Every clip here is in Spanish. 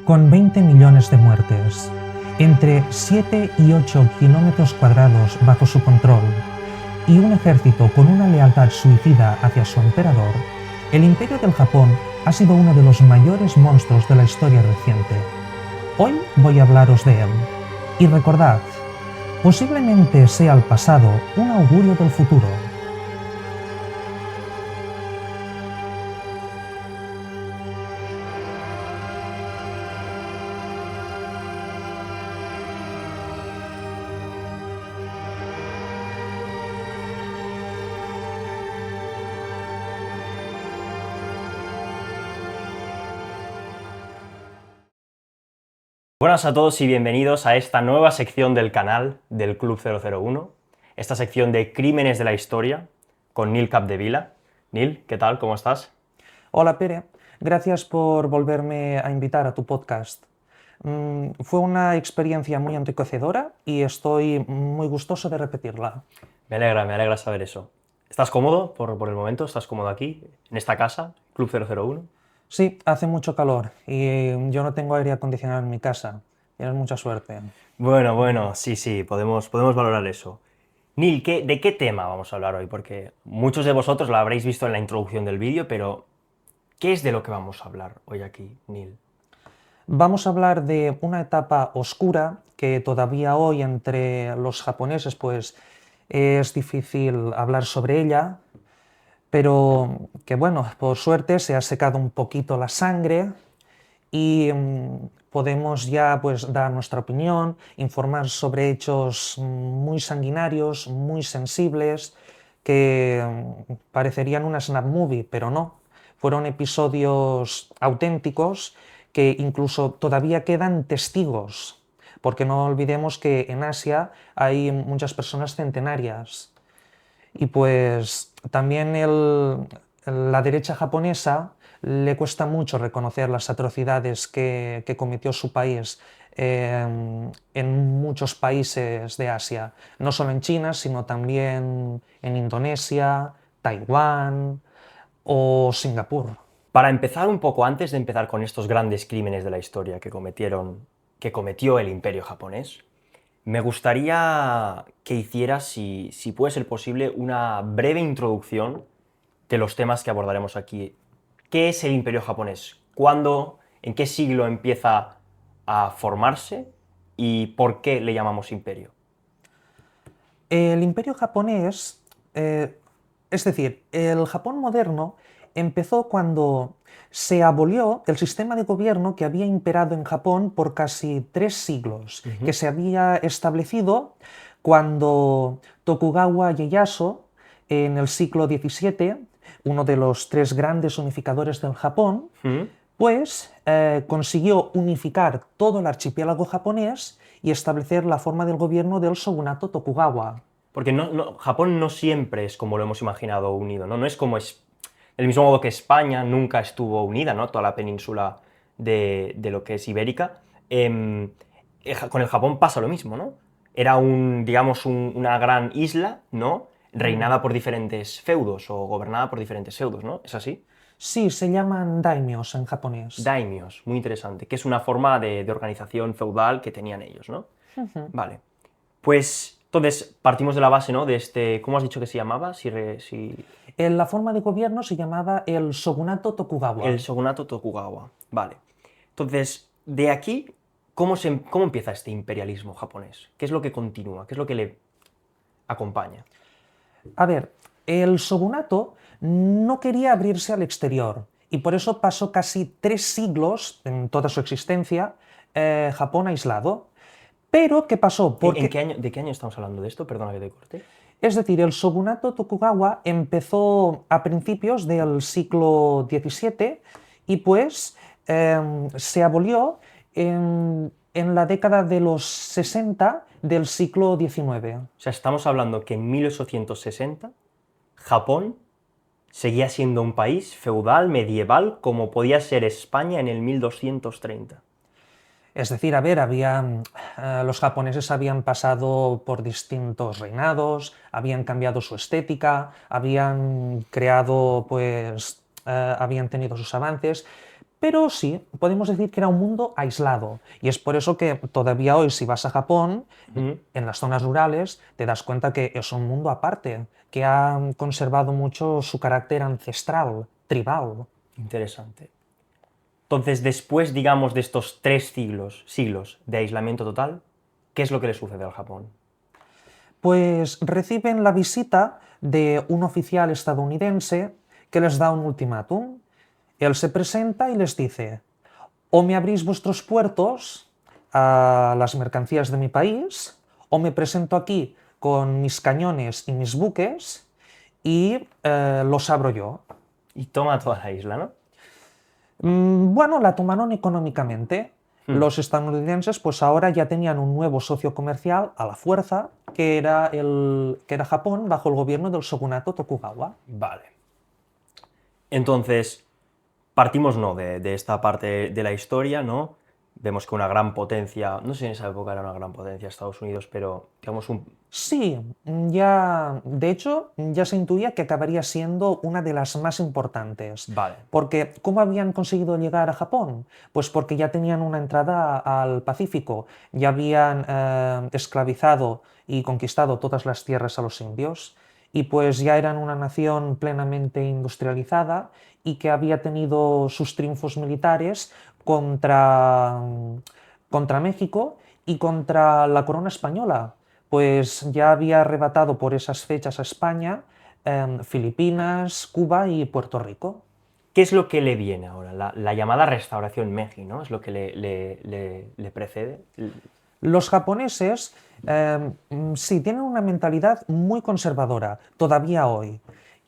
Con 20 millones de muertes, entre 7 y 8 kilómetros cuadrados bajo su control, y un ejército con una lealtad suicida hacia su emperador, el Imperio del Japón ha sido uno de los mayores monstruos de la historia reciente. Hoy voy a hablaros de él. Y recordad, posiblemente sea el pasado un augurio del futuro. Buenas a todos y bienvenidos a esta nueva sección del canal del Club 001, esta sección de crímenes de la historia con Nil Capdevila. Nil, ¿qué tal? ¿Cómo estás? Hola Pere, gracias por volverme a invitar a tu podcast. Fue una experiencia muy enriquecedora y estoy muy gustoso de repetirla. Me alegra saber eso. ¿Estás cómodo por el momento? ¿Estás cómodo aquí, en esta casa, Club 001? Sí, hace mucho calor y yo no tengo aire acondicionado en mi casa. Tienes mucha suerte. Bueno, sí, podemos valorar eso. Nil, ¿de qué tema vamos a hablar hoy? Porque muchos de vosotros lo habréis visto en la introducción del vídeo, pero ¿qué es de lo que vamos a hablar hoy aquí, Nil? Vamos a hablar de una etapa oscura que todavía hoy entre los japoneses pues es difícil hablar sobre ella, pero que bueno, por suerte se ha secado un poquito la sangre y podemos ya pues dar nuestra opinión, informar sobre hechos muy sanguinarios, muy sensibles, que parecerían una snap movie, pero no. Fueron episodios auténticos que incluso todavía quedan testigos, porque no olvidemos que en Asia hay muchas personas centenarias. Y pues también la derecha japonesa le cuesta mucho reconocer las atrocidades que cometió su país en muchos países de Asia, no solo en China, sino también en Indonesia, Taiwán o Singapur. Para empezar un poco, antes de empezar con estos grandes crímenes de la historia que cometió el Imperio japonés, me gustaría que hicieras, si puede ser posible, una breve introducción de los temas que abordaremos aquí. ¿Qué es el Imperio japonés? ¿Cuándo, en qué siglo empieza a formarse? ¿Y por qué le llamamos imperio? El Imperio japonés, es decir, el Japón moderno empezó cuando se abolió el sistema de gobierno que había imperado en Japón por casi 3 siglos, que se había establecido cuando Tokugawa Ieyasu, en el siglo XVII, uno de los 3 grandes unificadores del Japón, pues consiguió unificar todo el archipiélago japonés y establecer la forma del gobierno del shogunato Tokugawa. Porque Japón no siempre es como lo hemos imaginado unido, ¿no? No es como del mismo modo que España nunca estuvo unida, ¿no? Toda la península de lo que es ibérica. Con el Japón pasa lo mismo, ¿no? Era digamos, una gran isla, ¿no? Reinada por diferentes feudos o gobernada por diferentes feudos, ¿no? ¿Es así? Sí, se llaman daimios en japonés. Daimios, muy interesante, que es una forma de organización feudal que tenían ellos, ¿no? Vale. Pues, entonces, partimos de la base, ¿no? De ¿cómo has dicho que se llamaba? La forma de gobierno se llamaba el shogunato Tokugawa. El shogunato Tokugawa, vale. Entonces, de aquí, ¿cómo empieza este imperialismo japonés? ¿Qué es lo que continúa? ¿Qué es lo que le acompaña? A ver, el shogunato no quería abrirse al exterior y por eso pasó casi 3 siglos en toda su existencia Japón aislado. Pero, ¿qué pasó? ¿De qué año estamos hablando de esto? Perdona que te corte. Es decir, el shogunato Tokugawa empezó a principios del siglo XVII y pues se abolió en la década de los 60 del siglo XIX. O sea, estamos hablando que en 1860 Japón seguía siendo un país feudal, medieval, como podía ser España en el 1230. Es decir, a ver, los japoneses habían pasado por distintos reinados, habían cambiado su estética, habían creado, pues, habían tenido sus avances, Pero sí, podemos decir que era un mundo aislado. Y es por eso que todavía hoy, si vas a Japón, en las zonas rurales, te das cuenta que es un mundo aparte, que ha conservado mucho su carácter ancestral, tribal. Interesante. Entonces, después, digamos, de estos 3 siglos de aislamiento total, ¿qué es lo que le sucede al Japón? Pues reciben la visita de un oficial estadounidense que les da un ultimátum. Él se presenta y les dice, o me abrís vuestros puertos a las mercancías de mi país, o me presento aquí con mis cañones y mis buques y los abro yo. Y toma toda la isla, ¿no? Bueno, la tomaron económicamente. Los estadounidenses pues ahora ya tenían un nuevo socio comercial a la fuerza, que era Japón bajo el gobierno del shogunato Tokugawa. Vale. Entonces, partimos, ¿no?, de esta parte de la historia, ¿no? Vemos que una gran potencia, no sé si en esa época era una gran potencia Estados Unidos, pero digamos Sí, ya, de hecho, ya se intuía que acabaría siendo una de las más importantes. Vale. Porque, ¿cómo habían conseguido llegar a Japón? Pues porque ya tenían una entrada al Pacífico, ya habían esclavizado y conquistado todas las tierras a los indios, y pues ya eran una nación plenamente industrializada y que había tenido sus triunfos militares contra México y contra la corona española, pues ya había arrebatado por esas fechas a España, Filipinas, Cuba y Puerto Rico. ¿Qué es lo que le viene ahora? La llamada restauración Meiji, ¿no? Es lo que le precede. Los japoneses sí tienen una mentalidad muy conservadora, todavía hoy.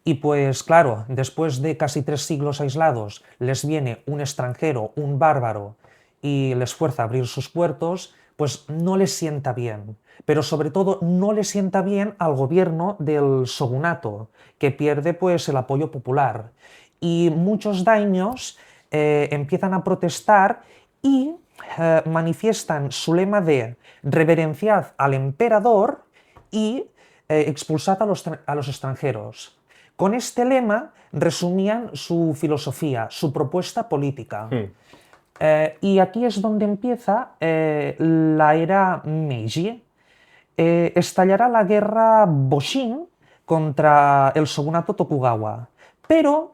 Y pues claro, después de casi 3 siglos aislados, les viene un extranjero, un bárbaro, y les fuerza a abrir sus puertos, pues no les sienta bien. Pero sobre todo no les sienta bien al gobierno del shogunato, que pierde pues el apoyo popular. Y muchos daimios empiezan a protestar y manifiestan su lema de reverenciad al emperador y expulsad a los extranjeros. Con este lema resumían su filosofía, su propuesta política. Y aquí es donde empieza la era Meiji. Estallará la guerra Boshin contra el shogunato Tokugawa. Pero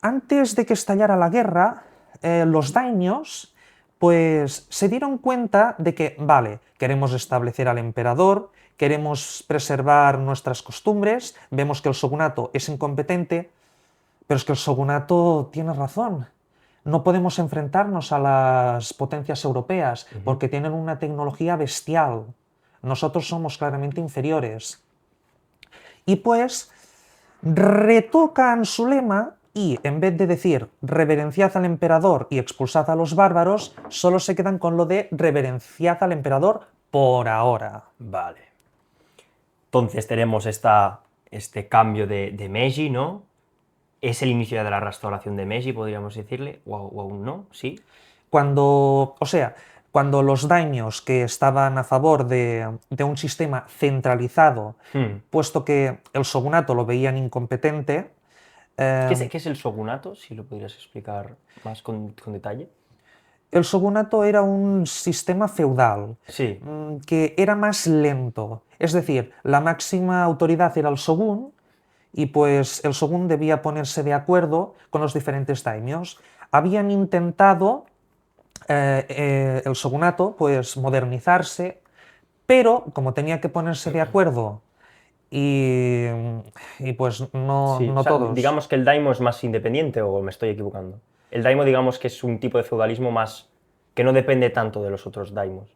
antes de que estallara la guerra, los daimios pues se dieron cuenta de que, vale, queremos establecer al emperador, queremos preservar nuestras costumbres, vemos que el shogunato es incompetente, pero es que el shogunato tiene razón. No podemos enfrentarnos a las potencias europeas porque tienen una tecnología bestial. Nosotros somos claramente inferiores. Y pues retocan su lema y en vez de decir reverenciad al emperador y expulsad a los bárbaros, solo se quedan con lo de reverenciad al emperador por ahora. Vale. Entonces tenemos este cambio de Meiji, ¿no? ¿Es el inicio de la restauración de Meiji, podríamos decirle? ¿O aún no? ¿Sí? Cuando los daimios que estaban a favor de un sistema centralizado, puesto que el shogunato lo veían incompetente. ¿Qué es el shogunato? Si lo pudieras explicar más con detalle. El shogunato era un sistema feudal Sí. que era más lento. Es decir, la máxima autoridad era el shogun y pues el shogun debía ponerse de acuerdo con los diferentes daimios. Habían intentado el shogunato pues modernizarse, pero como tenía que ponerse de acuerdo y, pues no, Sí, no o sea, todos. digamos que el daimo es más independiente, ¿o me estoy equivocando? El daimo, digamos que es un tipo de feudalismo más que no depende tanto de los otros daimos.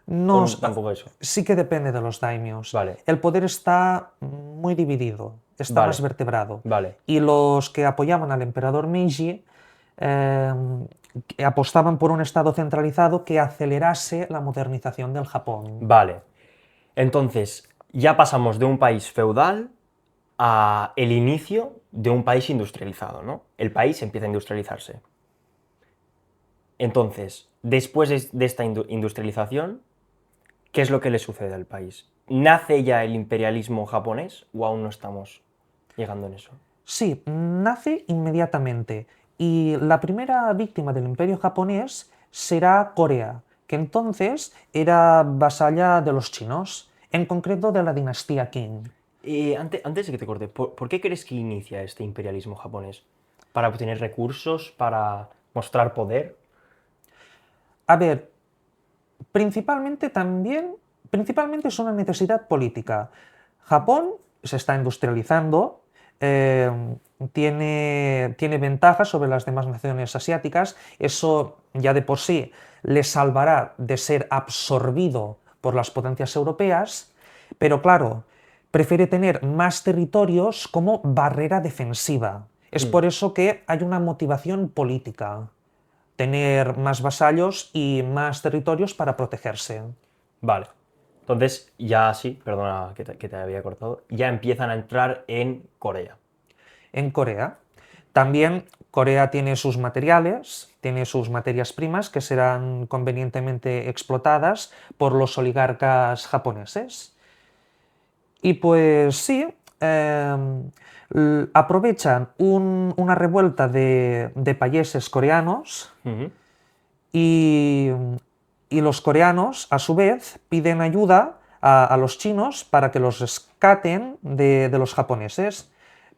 No, Tampoco eso. sí que depende de los daimios. Vale. El poder está muy dividido, está Vale. más vertebrado. Vale. Y los que apoyaban al emperador Meiji apostaban por un estado centralizado que acelerase la modernización del Japón. Vale. Entonces, ya pasamos de un país feudal a el inicio de un país industrializado, ¿no? El país empieza a industrializarse. Entonces, después de esta industrialización, ¿qué es lo que le sucede al país? ¿Nace ya el imperialismo japonés o aún no estamos llegando en eso? Sí, nace inmediatamente. y la primera víctima del imperio japonés será Corea, que entonces era vasalla de los chinos, en concreto de la dinastía Qing. Antes de que te corte, ¿por qué crees que inicia este imperialismo japonés? ¿Para obtener recursos? ¿Para mostrar poder? A ver, principalmente es una necesidad política. Japón se está industrializando, eh, tiene ventajas sobre las demás naciones asiáticas, eso ya de por sí le salvará de ser absorbido por las potencias europeas, pero claro, prefiere tener más territorios como barrera defensiva. Es por eso que hay una motivación política, tener más vasallos y más territorios para protegerse. Vale. Entonces, ya sí, perdona que te había cortado, ya empiezan a entrar en Corea. En Corea. También Corea tiene sus materiales, tiene sus materias primas que serán convenientemente explotadas por los oligarcas japoneses. Y pues sí, aprovechan una revuelta de payeses coreanos Ujú. y, y los coreanos, a su vez, piden ayuda a los chinos para que los rescaten de los japoneses.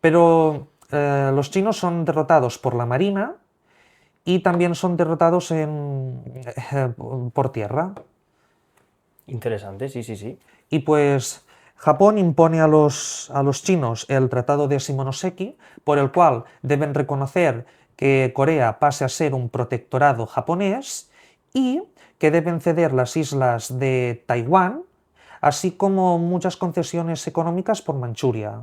Pero los chinos son derrotados por la marina y también son derrotados por tierra. Interesante, sí, sí, sí. Y pues Japón impone a los chinos el Tratado de Shimonoseki, por el cual deben reconocer que Corea pase a ser un protectorado japonés y que deben ceder las islas de Taiwán, así como muchas concesiones económicas por Manchuria.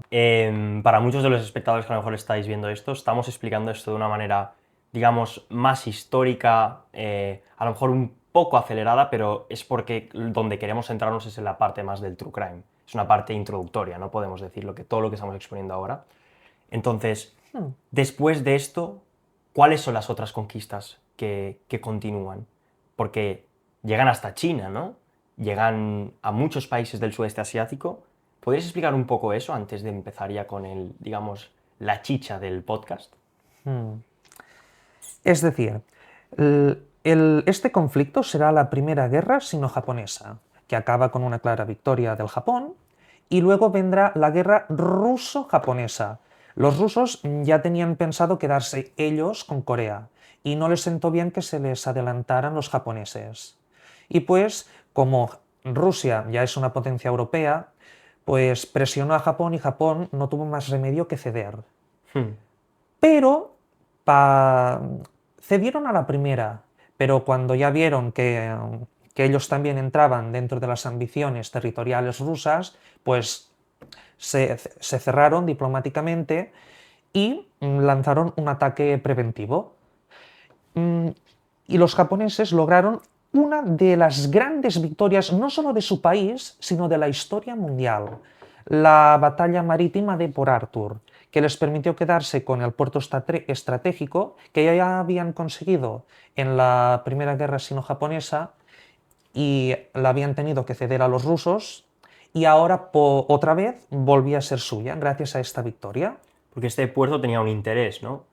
Para muchos de los espectadores que a lo mejor estáis viendo esto, estamos explicando esto de una manera, digamos, más histórica, a lo mejor un poco acelerada, pero es porque donde queremos centrarnos es en la parte más del true crime. Es una parte introductoria, no podemos decir todo lo que estamos exponiendo ahora. Entonces, después de esto, ¿cuáles son las otras conquistas que continúan? Porque llegan hasta China, ¿no? Llegan a muchos países del sudeste asiático. ¿Podrías explicar un poco eso antes de empezar ya con digamos, la chicha del podcast? Es decir, este conflicto será la primera guerra sino-japonesa, que acaba con una clara victoria del Japón, y luego vendrá la guerra ruso-japonesa. Los rusos ya tenían pensado quedarse ellos con Corea, y no les sentó bien que se les adelantaran los japoneses. Y pues, como Rusia ya es una potencia europea, pues presionó a Japón y Japón no tuvo más remedio que ceder. Pero pa- cedieron a la primera, pero cuando ya vieron que ellos también entraban dentro de las ambiciones territoriales rusas, pues se cerraron diplomáticamente y lanzaron un ataque preventivo. Mm, Y los japoneses lograron una de las grandes victorias, no solo de su país, sino de la historia mundial, la batalla marítima de Port Arthur, que les permitió quedarse con el puerto estratégico que ya habían conseguido en la Primera Guerra Sino-Japonesa y la habían tenido que ceder a los rusos, y ahora otra vez volvía a ser suya gracias a esta victoria. Porque este puerto tenía un interés, ¿no?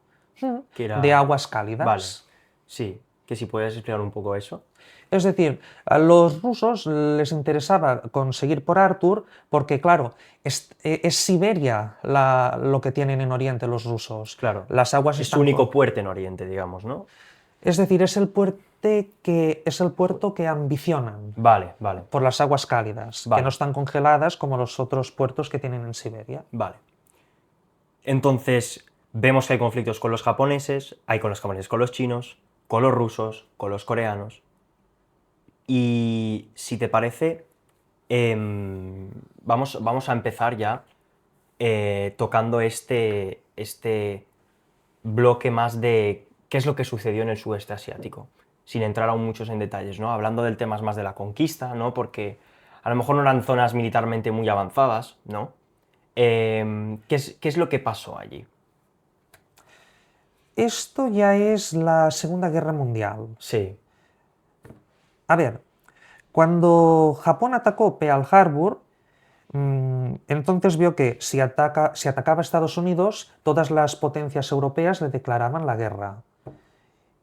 Que De era... aguas Vale, cálidas. sí, que si puedes explicar un poco eso. Es decir, a los rusos les interesaba conseguir por Arthur porque, claro, es Siberia lo que tienen en Oriente los rusos. Claro, Las aguas es su están... único puerto en Oriente, digamos, ¿no? Es decir, es el puerto que ambicionan Vale, vale, por las aguas cálidas, que no vale, están congeladas como los otros puertos que tienen en Siberia. vale. Entonces, vemos que hay conflictos con los japoneses, hay con los japoneses con los chinos, con los rusos, con los coreanos. Y si te parece, vamos a empezar ya tocando este bloque más de qué es lo que sucedió en el sudeste asiático, sin entrar aún muchos en detalles, ¿no? Hablando del tema más de la conquista, ¿no? Porque a lo mejor no eran zonas militarmente muy avanzadas, ¿no? ¿Qué es lo que pasó allí? Esto ya es la Segunda Guerra Mundial. Sí. A ver, cuando Japón atacó Pearl Harbor, Entonces vio que si atacaba a Estados Unidos, todas las potencias europeas le declaraban la guerra.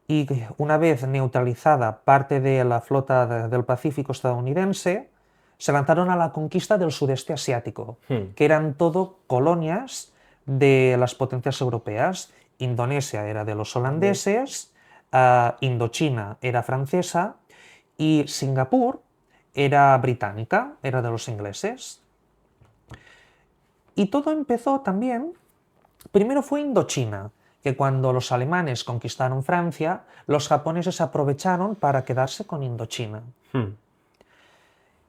Y una vez neutralizada parte de la flota del Pacífico estadounidense, se lanzaron a la conquista del sudeste asiático, que eran todo colonias de las potencias europeas. Indonesia era de los holandeses, Indochina era francesa y Singapur era británica, era de los ingleses. Y todo empezó también, primero fue Indochina, que cuando los alemanes conquistaron Francia, los japoneses aprovecharon para quedarse con Indochina.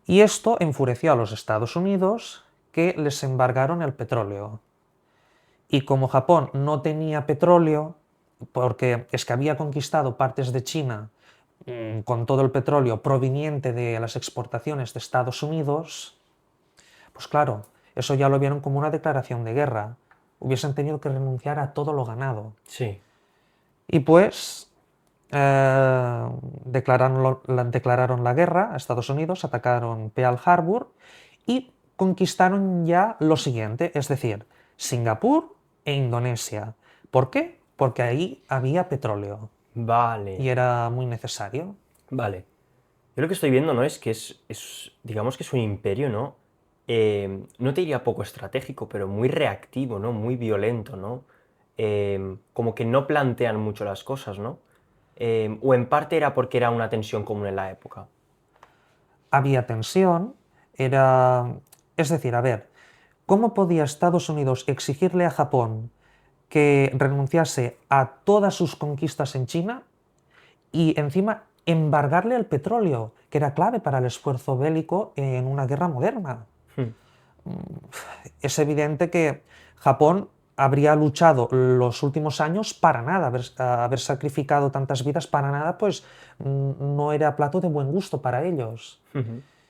Y esto enfureció a los Estados Unidos, que les embargaron el petróleo. Y como Japón no tenía petróleo, porque es que había conquistado partes de China con todo el petróleo proveniente de las exportaciones de Estados Unidos, pues claro, eso ya lo vieron como una declaración de guerra. Hubiesen tenido que renunciar a todo lo ganado. Sí. Y pues declararon la guerra a Estados Unidos, atacaron Pearl Harbor y conquistaron ya lo siguiente, es decir, Singapur e Indonesia. ¿Por qué? Porque ahí había petróleo Vale, y era muy necesario. vale. Yo lo que estoy viendo, ¿no? Es que digamos que es un imperio, ¿no? No te diría poco estratégico, pero muy reactivo, ¿no? Muy violento, ¿no? Como que no plantean mucho las cosas, ¿no? O en parte era porque era una tensión común en la época. Había tensión, era... Es decir, a ver, ¿cómo podía Estados Unidos exigirle a Japón que renunciase a todas sus conquistas en China y encima embargarle el petróleo, que era clave para el esfuerzo bélico en una guerra moderna? Es evidente que Japón habría luchado los últimos años para nada, haber sacrificado tantas vidas para nada, pues no era plato de buen gusto para ellos.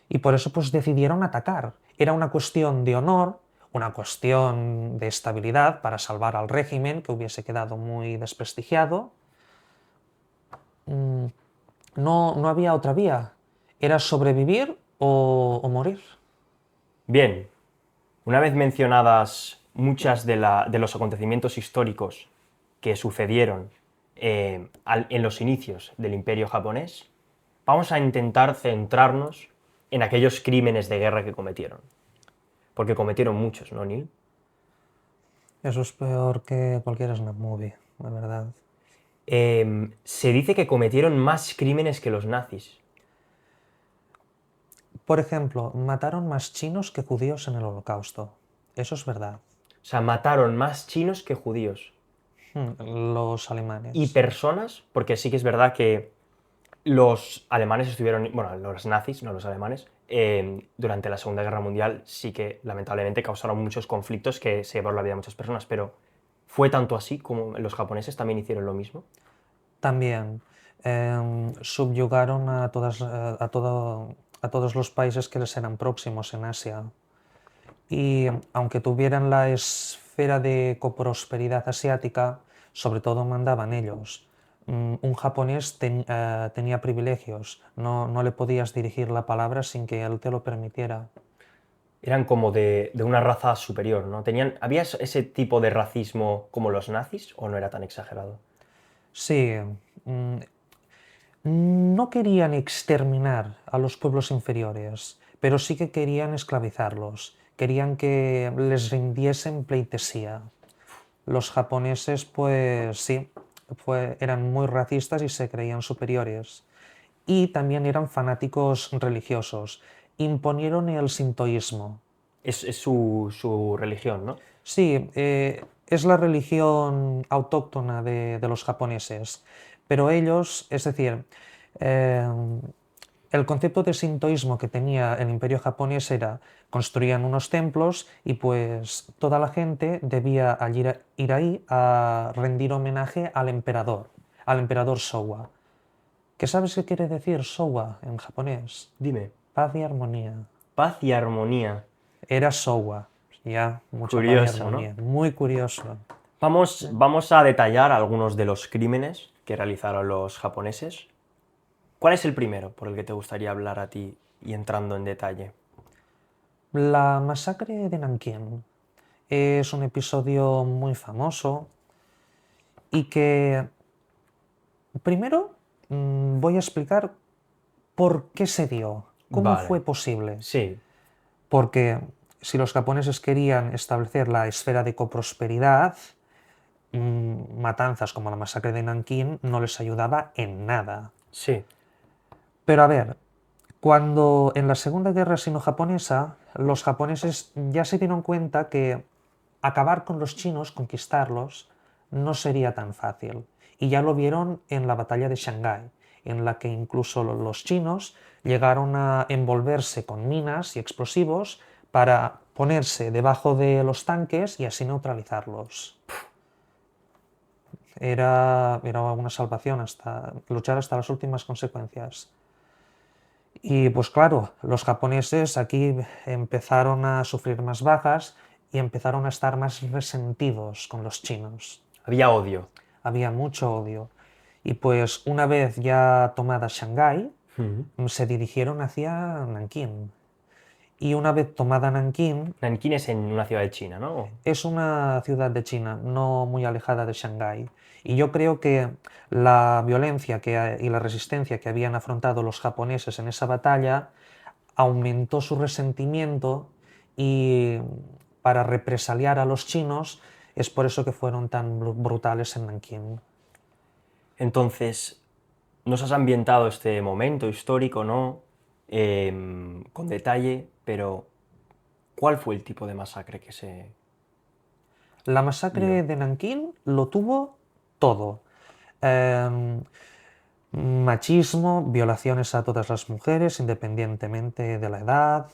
Y por eso pues decidieron atacar. Era una cuestión de honor, una cuestión de estabilidad para salvar al régimen que hubiese quedado muy desprestigiado. No había otra vía. Era sobrevivir o morir. Bien, una vez mencionadas muchas de los acontecimientos históricos que sucedieron en los inicios del Imperio japonés, vamos a intentar centrarnos en aquellos crímenes de guerra que cometieron. Porque cometieron muchos, ¿no, Neil? Eso es peor que cualquier snap movie, la verdad. Se dice que cometieron más crímenes que los nazis. Por ejemplo, mataron más chinos que judíos en el Holocausto. Eso es verdad. O sea, mataron más chinos que judíos. Los alemanes. Y personas, porque sí que es verdad que los alemanes estuvieron, bueno, los nazis, no los alemanes, durante la Segunda Guerra Mundial sí que lamentablemente causaron muchos conflictos que se llevaron la vida de muchas personas, pero ¿fue tanto así como los japoneses también hicieron lo mismo? También subyugaron a todos los países que les eran próximos en Asia. Y aunque tuvieran la esfera de coprosperidad asiática, sobre todo mandaban ellos. Un japonés tenía privilegios, no le podías dirigir la palabra sin que él te lo permitiera. Eran como de una raza superior, ¿no? ¿Había ese tipo de racismo como los nazis o no era tan exagerado? Sí, mm, no querían exterminar a los pueblos inferiores, pero sí que querían esclavizarlos, querían que les rindiesen pleitesía. Los japoneses, pues sí, eran muy racistas y se creían superiores. Y también eran fanáticos religiosos. Imponieron el sintoísmo. Es su religión, ¿no? Sí, es la religión autóctona de los japoneses, pero ellos, es decir, eh, el concepto de sintoísmo que tenía el imperio japonés era construían unos templos y pues toda la gente debía ir ahí a rendir homenaje al emperador Showa. ¿Qué sabes qué quiere decir Showa en japonés? Dime. Paz y armonía. Paz y armonía. Era Showa, ya, mucha paz y Curioso, ¿no? armonía. Muy curioso. Vamos a detallar algunos de los crímenes que realizaron los japoneses. ¿Cuál es el primero por el que te gustaría hablar a ti y entrando en detalle? La masacre de Nankín es un episodio muy famoso y que primero voy a explicar por qué se dio, cómo Vale, fue posible. sí, Porque si los japoneses querían establecer la esfera de coprosperidad, matanzas como la masacre de Nankín no les ayudaba en nada. sí, Pero a ver, cuando en la Segunda Guerra Sino-Japonesa los japoneses ya se dieron cuenta que acabar con los chinos, conquistarlos, no sería tan fácil. Y ya lo vieron en la batalla de Shanghái, en la que incluso los chinos llegaron a envolverse con minas y explosivos para ponerse debajo de los tanques y así neutralizarlos. Era una salvación hasta luchar hasta las últimas consecuencias. Y pues claro, los japoneses aquí empezaron a sufrir más bajas y empezaron a estar más resentidos con los chinos. había odio. Había mucho odio. Y pues una vez ya tomada Shanghái, Ujú. se dirigieron hacia Nankín. Y una vez tomada Nankín, Nankín es en una ciudad de China, ¿no? es una ciudad de China, no muy alejada de Shanghái. Y yo creo que la violencia y la resistencia que habían afrontado los japoneses en esa batalla aumentó su resentimiento y para represaliar a los chinos es por eso que fueron tan brutales en Nankín. Entonces, nos has ambientado este momento histórico, ¿no? Con detalle, pero ¿cuál fue el tipo de masacre que se La masacre dio? de Nankín lo tuvo todo. Em, Machismo, violaciones a todas las mujeres, independientemente de la edad.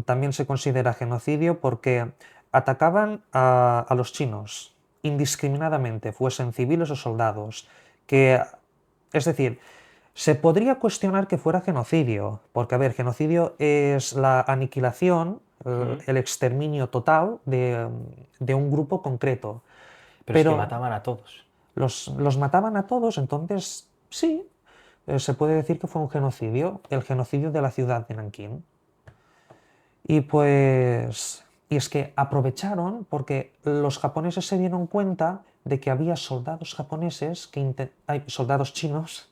También se considera genocidio porque atacaban a los chinos indiscriminadamente, fuesen civiles o soldados. Es decir, se podría cuestionar que fuera genocidio, porque, a ver, genocidio es la aniquilación, Ujú. el exterminio total de un grupo concreto. Pero es que Pero mataban a todos. los mataban a todos, entonces sí, se puede decir que fue un genocidio, el genocidio de la ciudad de Nankín. Y es que aprovecharon porque los japoneses se dieron cuenta de que había soldados japoneses, soldados chinos,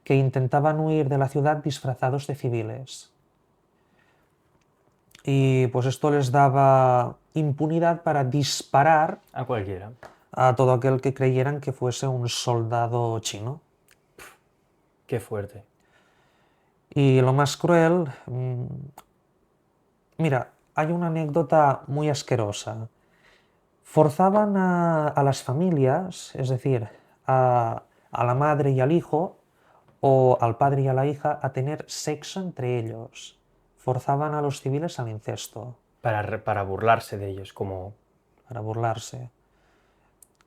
que intentaban huir de la ciudad disfrazados de civiles. Y pues esto les daba impunidad para disparar A cualquiera. a todo aquel que creyeran que fuese un soldado chino. Qué fuerte. Y lo más cruel, mira, hay una anécdota muy asquerosa. Forzaban a las familias, es decir, a la madre y al hijo, o al padre y a la hija, a tener sexo entre ellos. Forzaban a los civiles al incesto, Para burlarse de ellos, como... para burlarse.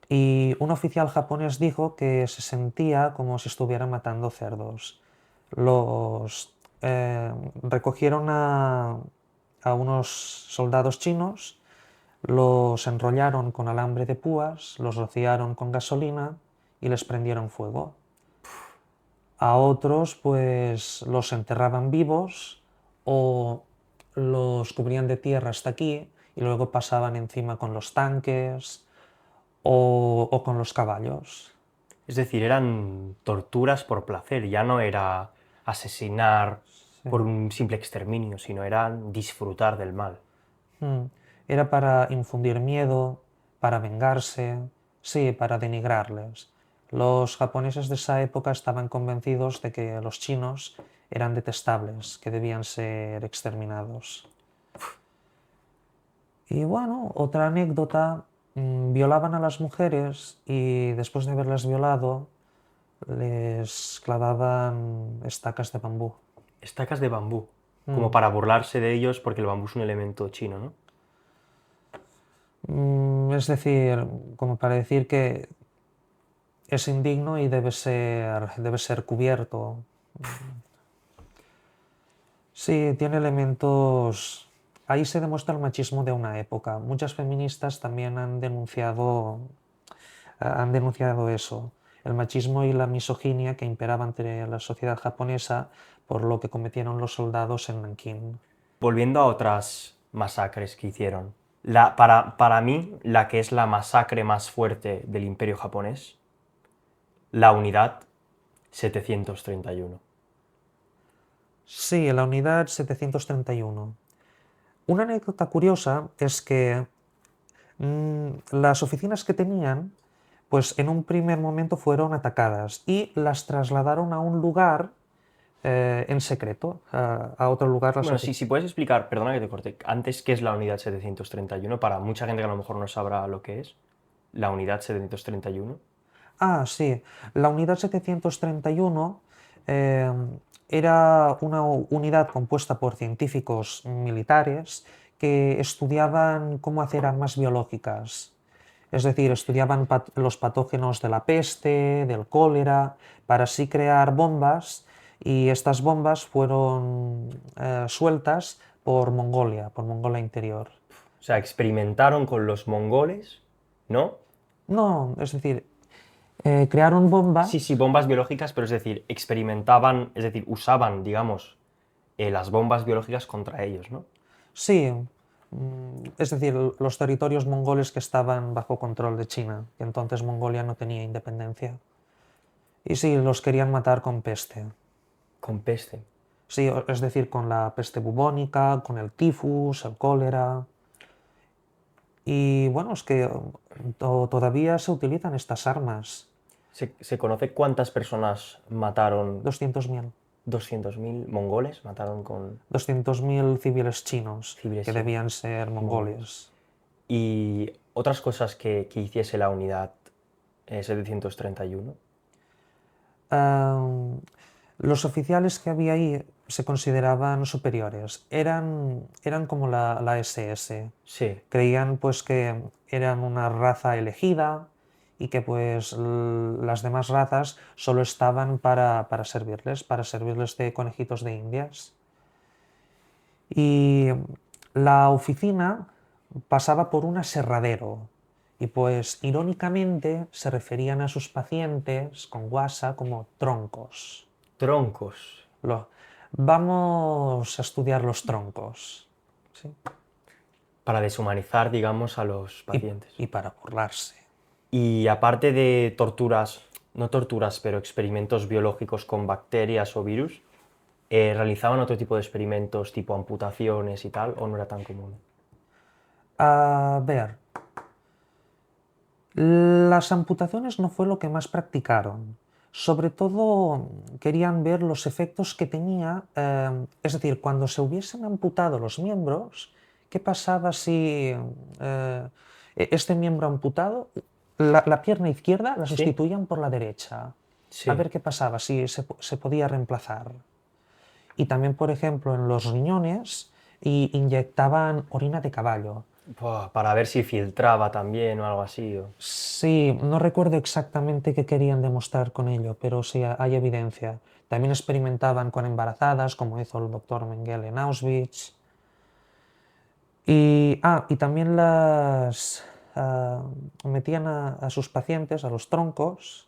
Y un oficial japonés dijo que se sentía como si estuviera matando cerdos. Recogieron a unos soldados chinos, los enrollaron con alambre de púas, los rociaron con gasolina y les prendieron fuego. A otros pues los enterraban vivos o los cubrían de tierra hasta aquí y luego pasaban encima con los tanques o con los caballos. Es decir, eran torturas por placer, ya no era asesinar Sí. por un simple exterminio, sino era disfrutar del mal. Mm. Era para infundir miedo, para vengarse, sí, para denigrarles. Los japoneses de esa época estaban convencidos de que los chinos eran detestables, que debían ser exterminados. Y bueno, otra anécdota, violaban a las mujeres y después de haberlas violado les clavaban estacas de bambú. Estacas de bambú, como Mm. para burlarse de ellos porque el bambú es un elemento chino, ¿no? Es decir, como para decir que es indigno y debe ser cubierto. Sí, tiene elementos... Ahí se demuestra el machismo de una época. Muchas feministas también han denunciado eso, el machismo y la misoginia que imperaban entre la sociedad japonesa por lo que cometieron los soldados en Nankín. Volviendo a otras masacres que hicieron. Para mí, la que es la masacre más fuerte del Imperio japonés, la unidad 731. Sí, la unidad 731. Una anécdota curiosa es que las oficinas que tenían, pues en un primer momento fueron atacadas y las trasladaron a un lugar en secreto, a otro lugar las Bueno, sí, oficinas. si puedes explicar, perdona que te corte, antes qué es la unidad 731, para mucha gente que a lo mejor no sabrá lo que es, la unidad 731. Ah, sí, la unidad 731 eh, era una unidad compuesta por científicos militares que estudiaban cómo hacer armas biológicas. Es decir, estudiaban los patógenos de la peste, del cólera, para así crear bombas, y estas bombas fueron sueltas por Mongolia Interior. O sea, experimentaron con los mongoles, ¿no? No, es decir, crearon Sí, bombas. sí, bombas biológicas, pero es decir, experimentaban, es decir, usaban, digamos, las bombas biológicas contra ellos, ¿no? Sí, es decir, los territorios mongoles que estaban bajo control de China, y entonces Mongolia no tenía independencia. Y sí, los querían matar con peste. Con peste. Sí, es decir, con la peste bubónica, con el tifus, el cólera. Y bueno, es que todavía se utilizan estas armas. ¿Se conoce cuántas personas mataron? 200.000. 200.000 mongoles mataron con 200.000 civiles chinos, civiles que chinos, debían ser mongoles. mongoles. Y otras cosas que hiciese la unidad 731. Am, los oficiales que había ahí se consideraban superiores, eran como la SS. Sí, Creían pues que eran una raza elegida y que pues las demás razas solo estaban para servirles de conejitos de indias. Y la oficina pasaba por un aserradero y pues irónicamente se referían a sus pacientes con guasa como troncos. troncos. Lo- Vamos a estudiar los troncos. ¿Sí? Para deshumanizar, digamos, a los Y, pacientes. y para burlarse. Y aparte de torturas, no torturas, pero experimentos biológicos con bacterias o virus, ¿realizaban otro tipo de experimentos tipo amputaciones y tal, o no era tan común? A ver, las amputaciones no fue lo que más practicaron. Sobre todo querían ver los efectos que tenía, es decir, cuando se hubiesen amputado los miembros, ¿qué pasaba si este miembro amputado, la pierna izquierda la ¿Sí? sustituían por la derecha? A Sí. ver qué pasaba, si se podía reemplazar. Y también, por ejemplo, en los riñones inyectaban orina de caballo. Buah, para ver si filtraba también o algo así. Sí, no recuerdo exactamente qué querían demostrar con ello, pero sí hay evidencia. También experimentaban con embarazadas, como hizo el doctor Mengele en Auschwitz. Y también metían a sus pacientes, a los troncos,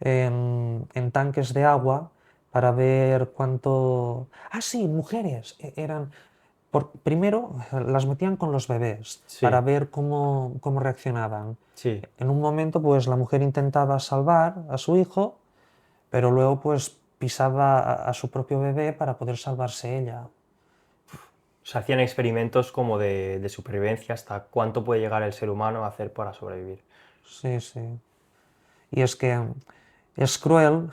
en tanques de agua para ver cuánto... Ah, sí, mujeres. Primero las metían con los bebés para Sí, ver cómo reaccionaban. sí. En un momento, pues la mujer intentaba salvar a su hijo, pero luego, pues pisaba a su propio bebé para poder salvarse ella. Se hacían experimentos como de supervivencia hasta cuánto puede llegar el ser humano a hacer para sobrevivir. Sí, sí. Y es que es cruel,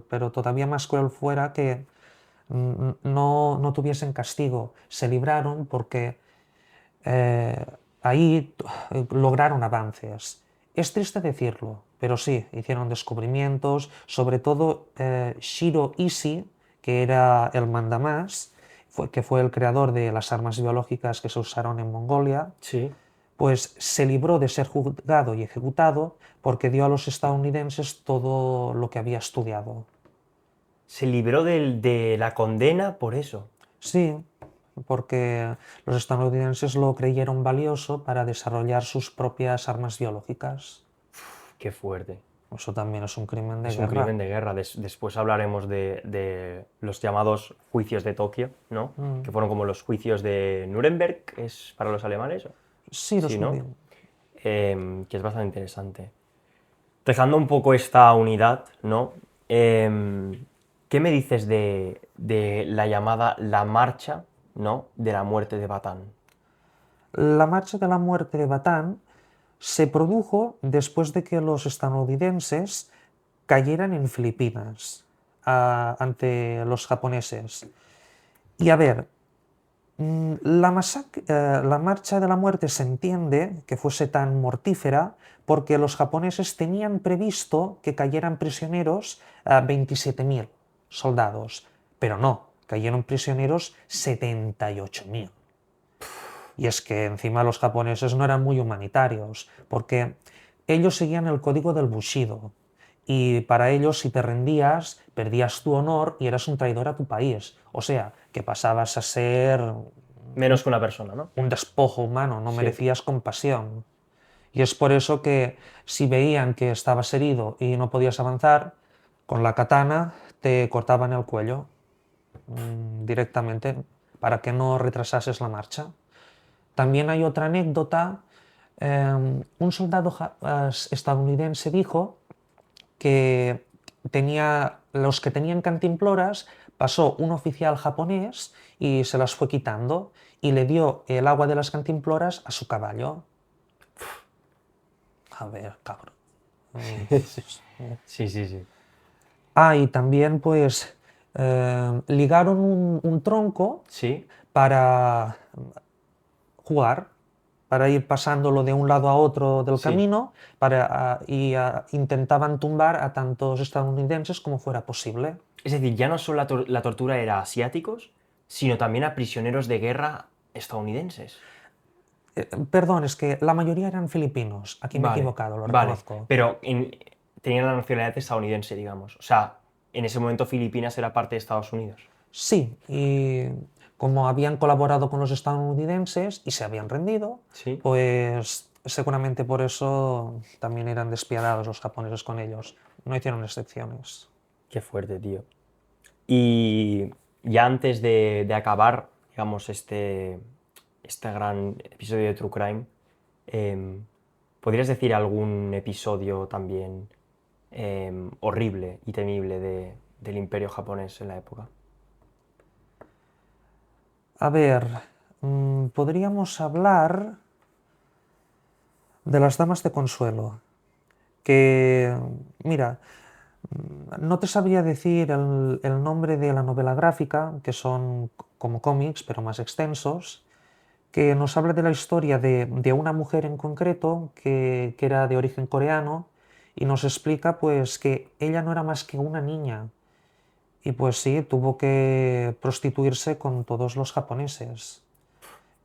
pero todavía más cruel fuera que no tuviesen castigo. Se libraron porque eh, ahí lograron avances. Es triste decirlo, pero sí, hicieron descubrimientos, sobre todo Shiro Ishii, que era el mandamás, que fue el creador de las armas biológicas que se usaron en Mongolia, Sí. pues se libró de ser juzgado y ejecutado porque dio a los estadounidenses todo lo que había estudiado. Se libró de la condena por eso. Sí, porque los estadounidenses lo creyeron valioso para desarrollar sus propias armas biológicas. Qué fuerte. Eso también es un crimen de Es un guerra. crimen de guerra. Después hablaremos de los llamados juicios de Tokio, ¿no? Que fueron como los juicios de Nuremberg, ¿es para los alemanes? Sí, Sí, los ¿no? judíos. Que es bastante interesante. Dejando un poco esta unidad, ¿no? ¿Qué me dices de la llamada la marcha, ¿no? de la muerte de Batán? La marcha de la muerte de Batán se produjo después de que los estadounidenses cayeran en Filipinas ante los japoneses. Y a ver, la marcha de la muerte se entiende que fuese tan mortífera porque los japoneses tenían previsto que cayeran prisioneros a 27.000 soldados, pero no, cayeron prisioneros 78.000. Y es que encima los japoneses no eran muy humanitarios, porque ellos seguían el código del Bushido. Y para ellos, si te rendías, perdías tu honor y eras un traidor a tu país. O sea, que pasabas a ser Menos que una persona, ¿no? un despojo humano, no Sí. merecías compasión. Y es por eso que si veían que estabas herido y no podías avanzar, con la katana te cortaban el cuello directamente para que no retrasases la marcha. También hay otra anécdota. Un soldado estadounidense dijo que los que tenían cantimploras pasó un oficial japonés y se las fue quitando y le dio el agua de las cantimploras a su caballo. A ver, cabrón. Sí, sí, sí. Y también pues ligaron un tronco Sí. para jugar, para ir pasándolo de un lado a otro del Sí. camino intentaban tumbar a tantos estadounidenses como fuera posible. Es decir, ya no solo la tortura era a asiáticos, sino también a prisioneros de guerra estadounidenses. Perdón, es que la mayoría eran filipinos. Aquí me he Vale, equivocado, lo vale. reconozco. Pero tenían la nacionalidad estadounidense, digamos. O sea, en ese momento Filipinas era parte de Estados Unidos. Sí, y como habían colaborado con los estadounidenses y se habían rendido, Sí. pues seguramente por eso también eran despiadados los japoneses con ellos. No hicieron excepciones. Qué fuerte, tío. Y ya antes de acabar, digamos, este gran episodio de True Crime, ¿podrías decir algún episodio también horrible y temible del Imperio japonés en la época? A ver, podríamos hablar de las damas de consuelo, que, mira, no te sabría decir el nombre de la novela gráfica, que son como cómics, pero más extensos, que nos habla de la historia de una mujer en concreto que era de origen coreano y nos explica pues que ella no era más que una niña y pues sí, tuvo que prostituirse con todos los japoneses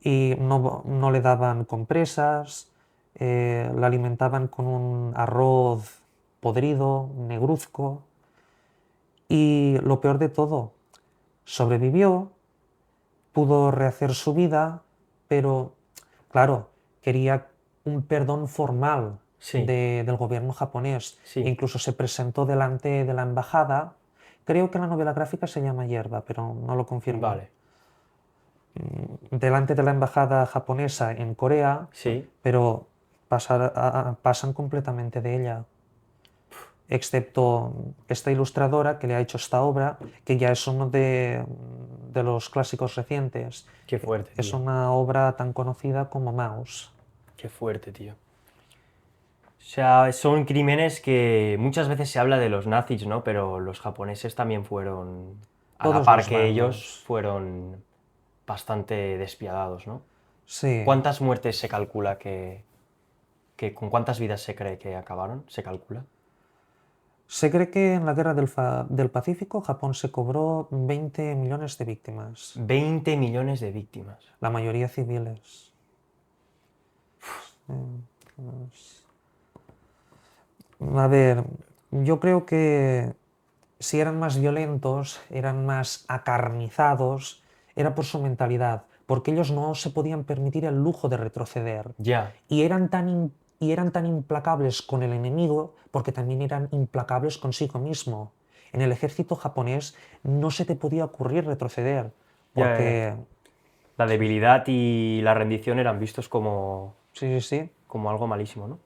y no le daban compresas, la alimentaban con un arroz podrido, negruzco y lo peor de todo, sobrevivió, pudo rehacer su vida, pero claro, quería un perdón formal Sí, del gobierno japonés e sí, incluso se presentó delante de la embajada. Creo que la novela gráfica se llama Hierba, pero no lo confirmo. vale, Delante de la embajada japonesa en Corea, sí, pero pasan completamente de ella, excepto esta ilustradora que le ha hecho esta obra, que ya es uno de los clásicos recientes. qué fuerte, Es tío, una obra tan conocida como Maus. qué fuerte, tío. O sea, son crímenes que muchas veces se habla de los nazis, ¿no? Pero los japoneses también fueron, a la Todos par los que ellos, bandos. fueron bastante despiadados, ¿no? Sí. ¿Cuántas muertes se calcula con cuántas vidas se cree que acabaron? ¿Se calcula? Se cree que en la guerra del Pacífico Japón se cobró 20 millones de víctimas, 20 millones de víctimas. la mayoría civiles. A ver, yo creo que si eran más violentos, eran más acarnizados, era por su mentalidad, porque ellos no se podían permitir el lujo de retroceder. Ya, Y eran tan y eran tan implacables con el enemigo porque también eran implacables consigo mismo. En el ejército japonés no se te podía ocurrir retroceder, Ya, ya, ya. porque La debilidad y la rendición eran vistos como, sí, sí, sí. como algo malísimo, ¿no?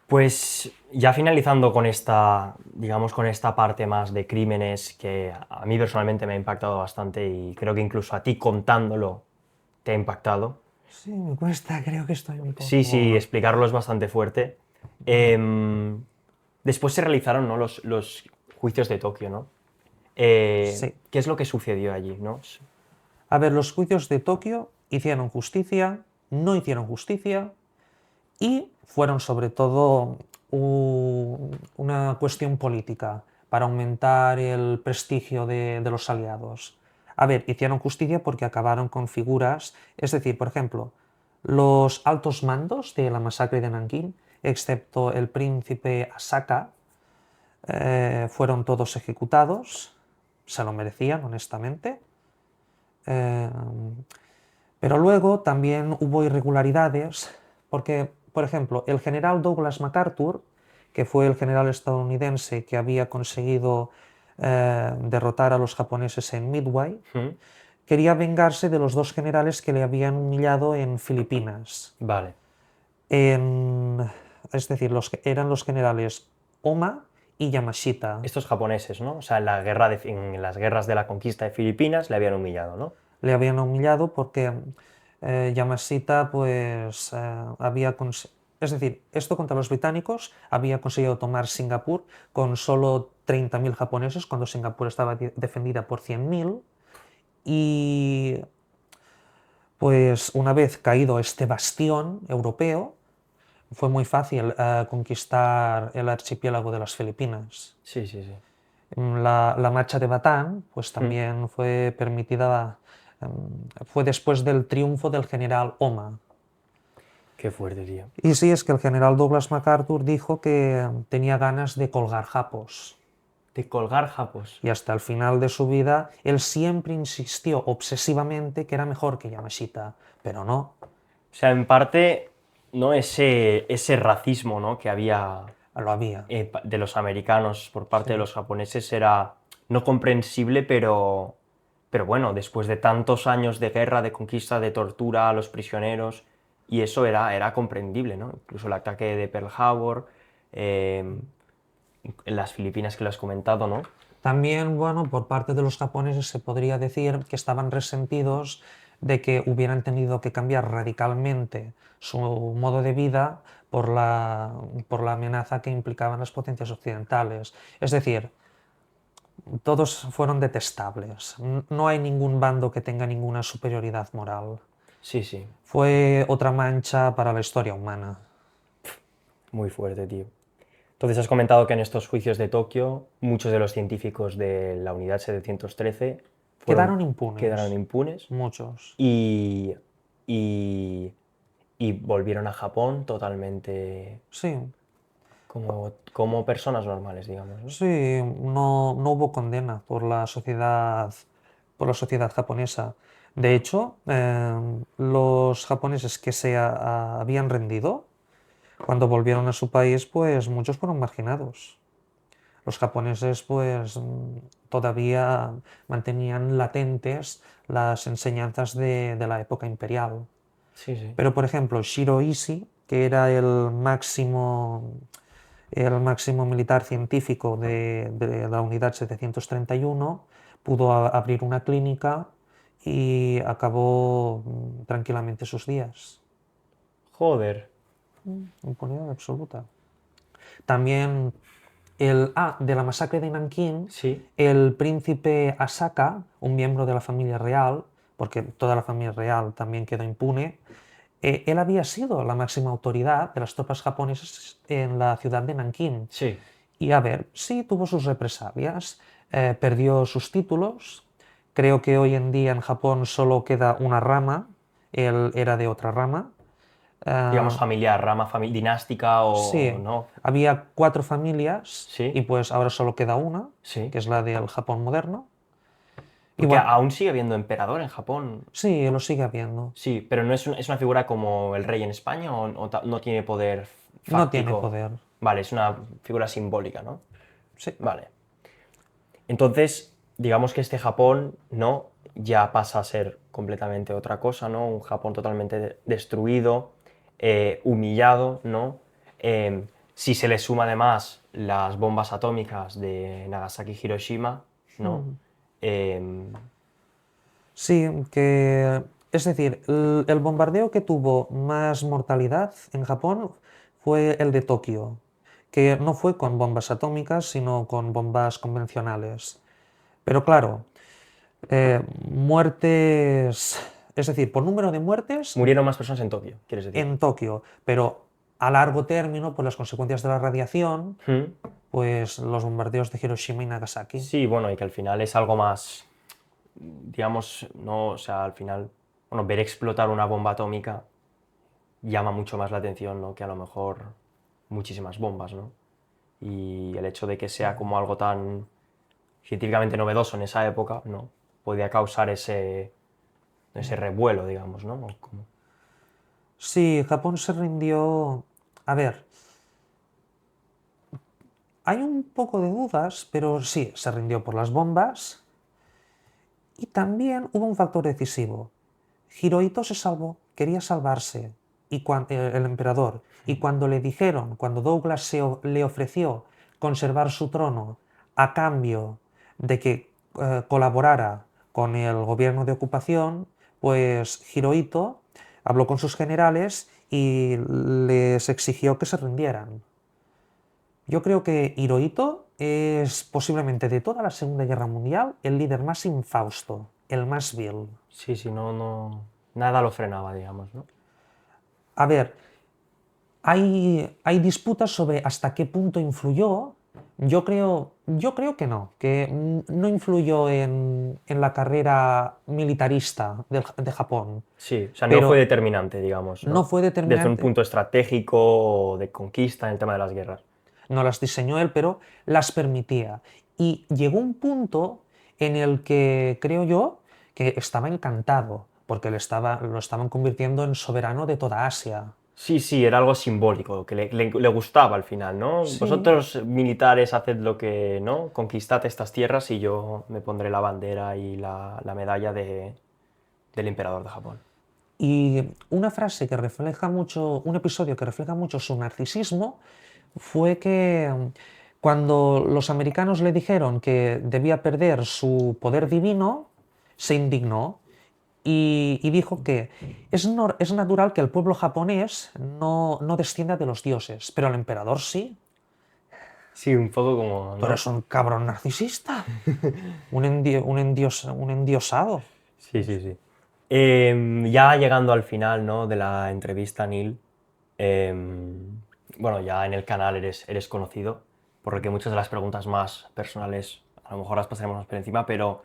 Pues ya finalizando con esta, digamos, con esta parte más de crímenes que a mí personalmente me ha impactado bastante y creo que incluso a ti contándolo te ha impactado. Sí, me cuesta, creo que estoy un Sí, sí, poco... explicarlo es bastante fuerte. Después se realizaron, ¿no?, los juicios de Tokio, ¿no? Sí. ¿Qué es lo que sucedió allí, ¿no? A ver, los juicios de Tokio hicieron justicia, no hicieron justicia y fueron sobre todo una cuestión política para aumentar el prestigio de los aliados. A ver, hicieron justicia porque acabaron con figuras, es decir, por ejemplo, los altos mandos de la masacre de Nankín, excepto el príncipe Asaka, fueron todos ejecutados, se lo merecían, honestamente. Eh, pero luego también hubo irregularidades, porque, por ejemplo, el general Douglas MacArthur, que fue el general estadounidense que había conseguido derrotar a los japoneses en Midway, ¿Mm? quería vengarse de los dos generales que le habían humillado en Filipinas. Vale. Es decir, eran los generales Oma y Yamashita. Estos japoneses, ¿no? O sea, en las guerras de la conquista de Filipinas le habían humillado, ¿no? Le habían humillado porque Yamashita pues es decir, esto contra los británicos había conseguido tomar Singapur con solo 30.000 japoneses cuando Singapur estaba defendida por 100.000 y pues una vez caído este bastión europeo fue muy fácil conquistar el archipiélago de las Filipinas. Sí, sí, sí. La marcha de Batán pues ¿Mm? también fue permitida, fue después del triunfo del general Oma. Qué fuerte, tío. Y sí, es que el general Douglas MacArthur dijo que tenía ganas de colgar japos. De colgar japos. Y hasta el final de su vida, él siempre insistió obsesivamente que era mejor que Yamashita, pero no, O sea, en parte, ¿no? Ese racismo, ¿no?, que había lo había. de los americanos por parte de Sí. los japoneses era no comprensible, pero bueno, después de tantos años de guerra, de conquista, de tortura a los prisioneros, y eso era comprendible, ¿no? Incluso el ataque de Pearl Harbor, en las Filipinas que lo has comentado, ¿no? También, bueno, por parte de los japoneses se podría decir que estaban resentidos de que hubieran tenido que cambiar radicalmente su modo de vida por la amenaza que implicaban las potencias occidentales. Es decir, todos fueron detestables. No hay ningún bando que tenga ninguna superioridad moral. Sí, sí, Fue otra mancha para la historia humana. muy fuerte, tío. Entonces has comentado que en estos juicios de Tokio muchos de los científicos de la unidad 713 Quedaron quedaron impunes, impunes muchos. y, y, y volvieron a Japón totalmente Sí, como personas normales, digamos, ¿no? sí, no hubo condena por la sociedad japonesa. De hecho, los japoneses que habían rendido, cuando volvieron a su país, pues muchos fueron marginados. Los japoneses, pues, todavía mantenían latentes las enseñanzas de la época imperial. Sí, sí. Pero, por ejemplo, Shiro Ishii, que era el máximo militar científico de la unidad 731, pudo abrir una clínica y acabó tranquilamente sus días. Joder. Impunidad absoluta. También de la masacre de Nankín, Sí. el príncipe Asaka, un miembro de la familia real, porque toda la familia real también quedó impune, él había sido la máxima autoridad de las tropas japonesas en la ciudad de Nankín. Sí. Y a ver, sí tuvo sus represalias, perdió sus títulos, creo que hoy en día en Japón solo queda una rama, él era de otra rama. Digamos Ah, familiar, rama dinástica o sí, no. había 4 familias y Sí. pues ahora solo queda una, Sí. que es la del Japón moderno. Porque bueno, aún sigue habiendo emperador en Japón. sí, lo sigue habiendo. Sí, pero no es una figura como el rey en España o no tiene poder No tiene fáctico. poder. Vale, es una figura simbólica, ¿no? Sí. Vale. Entonces, digamos que este Japón, ¿no? Ya pasa a ser completamente otra cosa, ¿no? Un Japón totalmente destruido, humillado, ¿no? Si se le suma además las bombas atómicas de Nagasaki y Hiroshima, ¿no? Em, Sí, que es decir, el bombardeo que tuvo más mortalidad en Japón fue el de Tokio, que no fue con bombas atómicas, sino con bombas convencionales. Pero claro, muertes, es decir, por número de muertes murieron más personas en Tokio, quieres decir. en Tokio, pero a largo término, por las consecuencias de la radiación, ¿Mm? pues los bombardeos de Hiroshima y Nagasaki. Sí, bueno, y que al final es algo más, digamos, no, o sea, al final, bueno, ver explotar una bomba atómica llama mucho más la atención, ¿no? Que a lo mejor muchísimas bombas, ¿no? Y el hecho de que sea como algo tan científicamente novedoso en esa época, ¿no? Podía causar ese revuelo, digamos, ¿no? Sí, Japón se rindió. A ver, hay un poco de dudas, pero sí, se rindió por las bombas. Y también hubo un factor decisivo. Hirohito se salvó, quería salvarse, el emperador. Y cuando le dijeron, cuando Douglas le ofreció conservar su trono a cambio de que colaborara con el gobierno de ocupación, pues Hirohito habló con sus generales y les exigió que se rindieran. Yo creo que Hirohito es posiblemente de toda la Segunda Guerra Mundial el líder más infausto, el más vil. Sí, sí, nada lo frenaba, digamos, ¿no? A ver, hay disputas sobre hasta qué punto influyó. Yo creo que no, que no influyó en la carrera militarista de Japón, Sí, o sea, no fue pero determinante, digamos, no ¿no? fue Desde un determinante. punto estratégico de conquista en el tema de las guerras. No las diseñó él, pero las permitía. Y llegó un punto en el que creo yo que estaba encantado, porque lo estaban convirtiendo en soberano de toda Asia. Sí, sí, era algo simbólico, que le gustaba al final, ¿no? Sí, Vosotros, militares, haced lo que, ¿no? Conquistad estas tierras y yo me pondré la bandera y la medalla del emperador de Japón. y una frase que refleja mucho, un episodio que refleja mucho su narcisismo fue que cuando los americanos le dijeron que debía perder su poder divino, se indignó y dijo que es natural que el pueblo japonés no descienda de los dioses, pero el emperador sí. Sí, un poco como, Tú ¿no? eres un cabrón narcisista, un endiosado. Sí, sí, sí. Ya llegando al final, ¿no? De la entrevista, Neil, bueno, ya en el canal eres conocido, por lo que muchas de las preguntas más personales a lo mejor las pasaremos más por encima, pero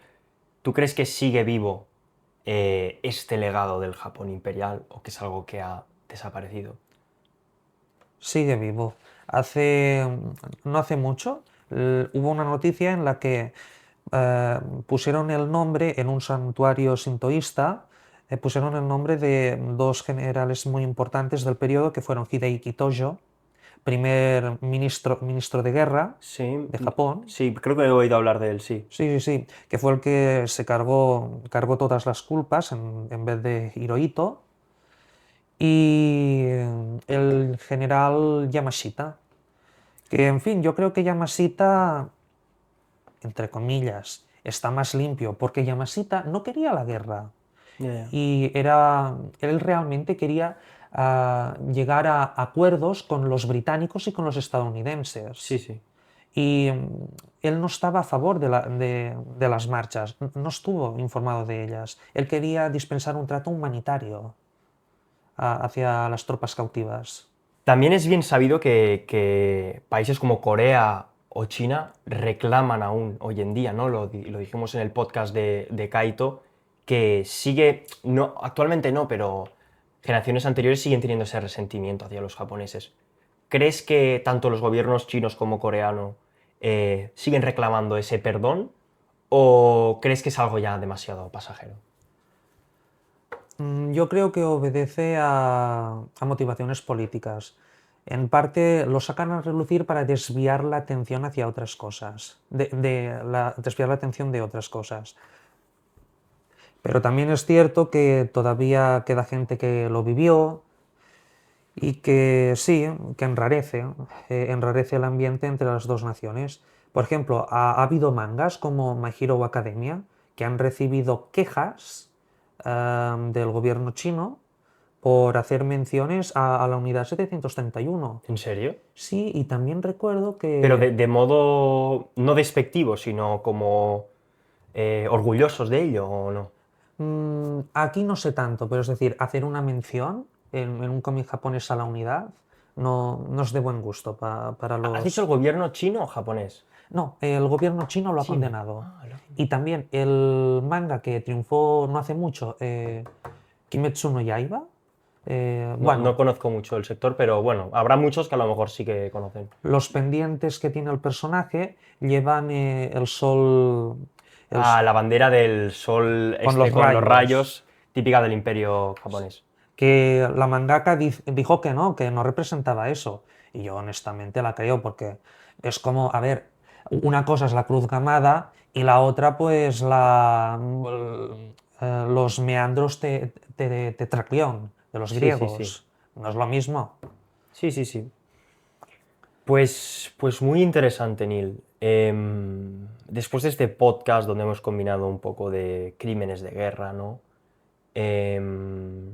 ¿tú crees que sigue vivo este legado del Japón imperial o que es algo que ha desaparecido? Sigue vivo. No hace mucho hubo una noticia en la que pusieron el nombre en un santuario sintoísta, pusieron el nombre de dos generales muy importantes del periodo que fueron Hideki Tojo, primer ministro de guerra Sí, de Japón. sí, creo que he oído hablar de él, sí. Sí, sí, sí, que fue el que se cargó todas las culpas en vez de Hirohito, y el general Yamashita, que en fin, yo creo que Yamashita, entre comillas, está más limpio, porque Yamashita no quería la guerra, Ya, ya. y él realmente quería llegar a acuerdos con los británicos y con los Sí, estadounidenses. sí. Y él no estaba a favor de las marchas, no estuvo informado de ellas. Él quería dispensar un trato humanitario hacia las tropas cautivas. También es bien sabido que países como Corea o China reclaman aún hoy en día, ¿no? Lo dijimos en el podcast de Kaito, que sigue, no, actualmente no, pero generaciones anteriores siguen teniendo ese resentimiento hacia los japoneses. ¿Crees que tanto los gobiernos chinos como coreano siguen reclamando ese perdón? ¿O crees que es algo ya demasiado pasajero? Yo creo que obedece a motivaciones políticas. En parte lo sacan a relucir para desviar la atención hacia otras cosas, desviar la atención de otras cosas. Pero también es cierto que todavía queda gente que lo vivió y que sí, que enrarece el ambiente entre las dos naciones. Por ejemplo, ha habido mangas como My Hero Academia que han recibido quejas del gobierno chino por hacer menciones a la unidad 731. ¿En serio? Sí, y también recuerdo Pero que de modo no despectivo, sino como orgullosos de ello, ¿o no? aquí no sé tanto, pero es decir, hacer una mención en un cómic japonés a la unidad no es de buen gusto para ¿Has dicho el los... gobierno chino o japonés? No, el gobierno chino lo ha Chino. condenado. Ah, Y también el manga que triunfó no hace mucho, Kimetsu no Yaiba, no bueno, conozco mucho el sector, pero bueno, habrá muchos que a lo mejor sí que conocen. los pendientes que tiene el personaje llevan el sol el s- Ah, la bandera del sol con los con los rayos, rayos, típica del imperio japonés. que la mangaka dijo que no representaba eso. Y yo honestamente la creo porque es como, a ver, una cosa es la cruz gamada y la otra pues los meandros de Tetraclión, de los Sí, sí, sí. griegos. No es lo mismo. Sí, sí, sí. Pues muy interesante, Neil. Después de este podcast donde hemos combinado un poco de crímenes de guerra, ¿no? Em,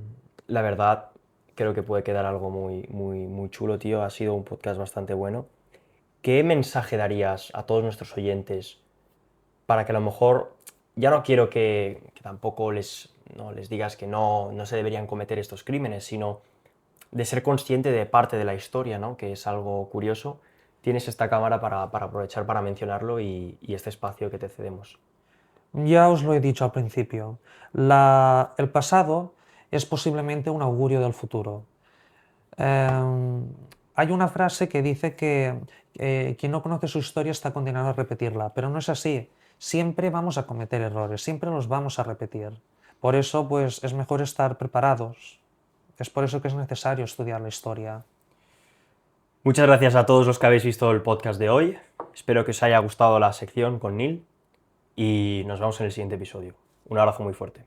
la verdad, creo que puede quedar algo muy, muy, muy chulo, tío. Ha sido un podcast bastante bueno. ¿Qué mensaje darías a todos nuestros oyentes para que a lo mejor, ya no quiero que tampoco no, les digas que no se deberían cometer estos crímenes, sino de ser consciente de parte de la historia, ¿no? Que es algo curioso. Tienes esta cámara para aprovechar para mencionarlo y este espacio que te cedemos. Ya os lo he dicho al principio. El pasado es posiblemente un augurio del futuro. Hay una frase que dice que quien no conoce su historia está condenado a repetirla, pero no es así. Siempre vamos a cometer errores, siempre los vamos a repetir. Por eso, pues, es mejor estar preparados. Es por eso que es necesario estudiar la historia. Muchas gracias a todos los que habéis visto el podcast de hoy. Espero que os haya gustado la sección con Neil y nos vemos en el siguiente episodio. Un abrazo muy fuerte.